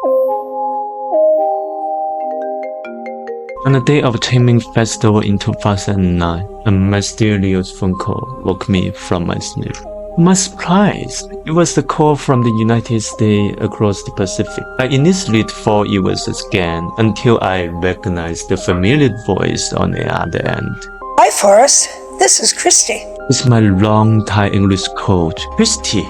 On the day of Qingming Festival in 2009, a mysterious phone call woke me from my sleep. To my surprise, it was a call from the United States across the Pacific. I initially thought it was a scam until I recognized the familiar voice on the other end. Hi, Forrest. This is Christy. It's my longtime English coach, Christy.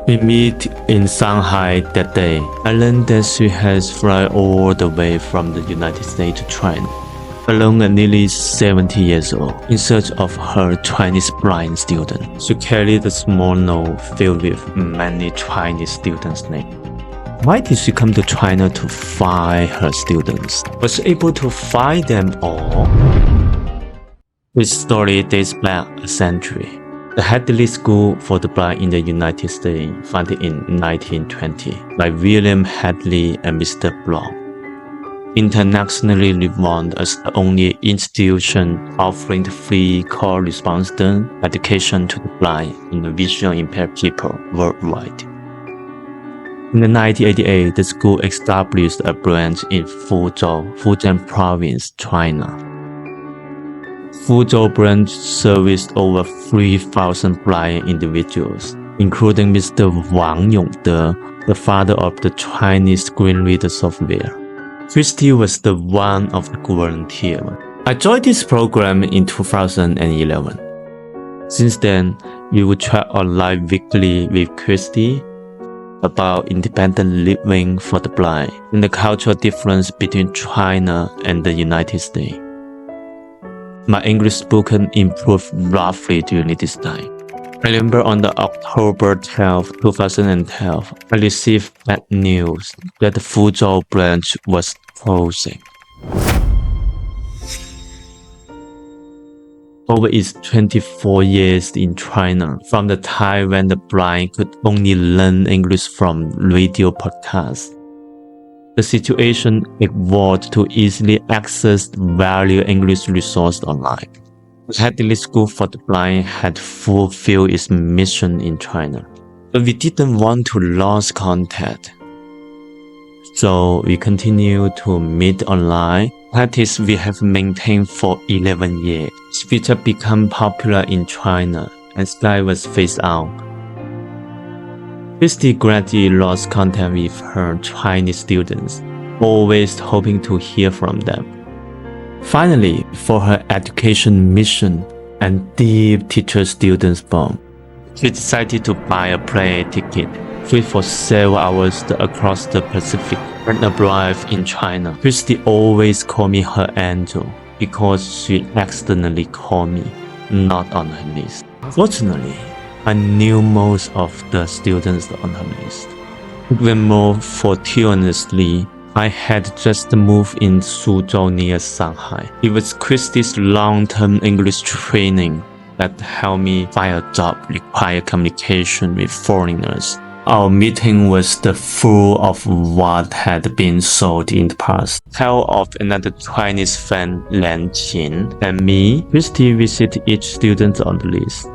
We meet in Shanghai that day. I learned that she has flown all the way from the United States to China, alone at nearly 70 years old, in search of her Chinese blind student. She carried a small note filled with many Chinese students' names. Why did she come to China to find her students? Was she able to find them all? This story dates back a century. The Hadley School for the Blind in the United States, founded in 1920 by William Hadley and Mr. Block, internationally renowned as the only institution offering free correspondence education to the blind and visually impaired people worldwide. In 1988, the school established a branch in Fuzhou, Fujian Province, China. Fuzhou branch serviced over 3,000 blind individuals, including Mr. Wang Yongde, the father of the Chinese screen reader software. Christy was the one of the volunteers. I joined this program in 2011. Since then, we would chat online weekly with Christy about independent living for the blind and the cultural difference between China and the United States. My English spoken improved roughly during this time. I remember on the October 12, 2012, I received bad news that the Fuzhou branch was closing. Over its 24 years in China, from the time when the blind could only learn English from radio podcasts, the situation evolved to easily access valuable English resources online. The Hadley School for the Blind had fulfilled its mission in China, but we didn't want to lose contact. So we continued to meet online, practice we have maintained for 11 years. This feature became popular in China and Skype was phased out. Christy gradually lost contact with her Chinese students, always hoping to hear from them. Finally, for her education mission and deep teacher-student bond, she decided to buy a plane ticket, flew for several hours across the Pacific, and arrived in China. Christy always called me her angel because she accidentally called me, not on her list. Fortunately, I knew most of the students on her list. Even more fortuitously, I had just moved in Suzhou near Shanghai. It was Christy's long-term English training that helped me find a job requiring communication with foreigners. Our meeting was the full of what had been sold in the past. Tale of another Chinese friend, Lan Qin, and me, Christy visited each student on the list.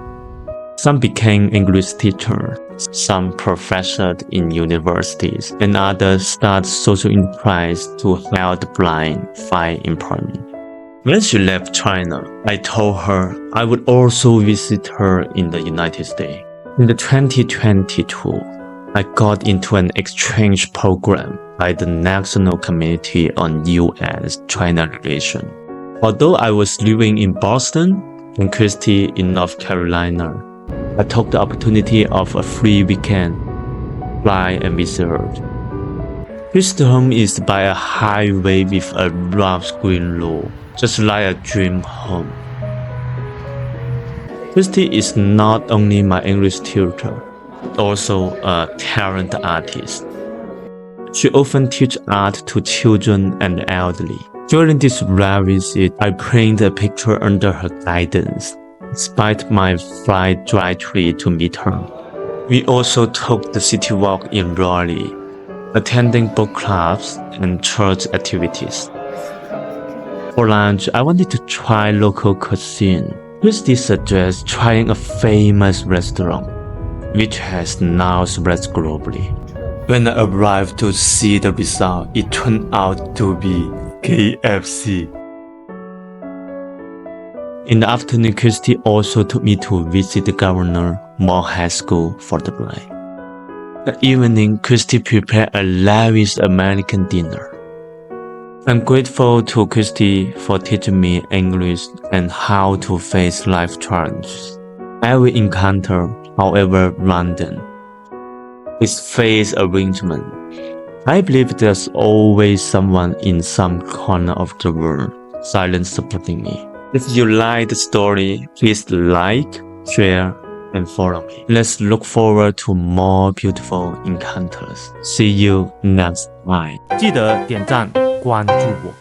Some became English teachers, some professors in universities, and others started social enterprise to help the blind find employment. When she left China, I told her I would also visit her in the United States. In the 2022, I got into an exchange program by the National Committee on U.S.-China Relations. Although I was living in Boston and Christy in North Carolina, I took the opportunity of a free weekend, fly and visit her. Christy's home is by a highway with a rough green road, just like a dream home. Christy is not only my English tutor, but also a talented artist. She often teaches art to children and elderly. During this rare visit, I painted a picture under her guidance, despite my flight directly to meet her. We also took the city walk in Raleigh, attending book clubs and church activities. For lunch, I wanted to try local cuisine. Christy suggests trying a famous restaurant, which has now spread globally. When I arrived to see the result, it turned out to be KFC. In the afternoon, Christy also took me to visit the Governor Moore High School for the break. The evening, Christy prepared a lavish American dinner. I'm grateful to Christy for teaching me English and how to face life challenges. Every encounter, however random, is face arrangement. I believe there's always someone in some corner of the world silently supporting me. If you like the story, please like, share, and follow me. Let's look forward to more beautiful encounters. See you next time. 记得点赞关注我。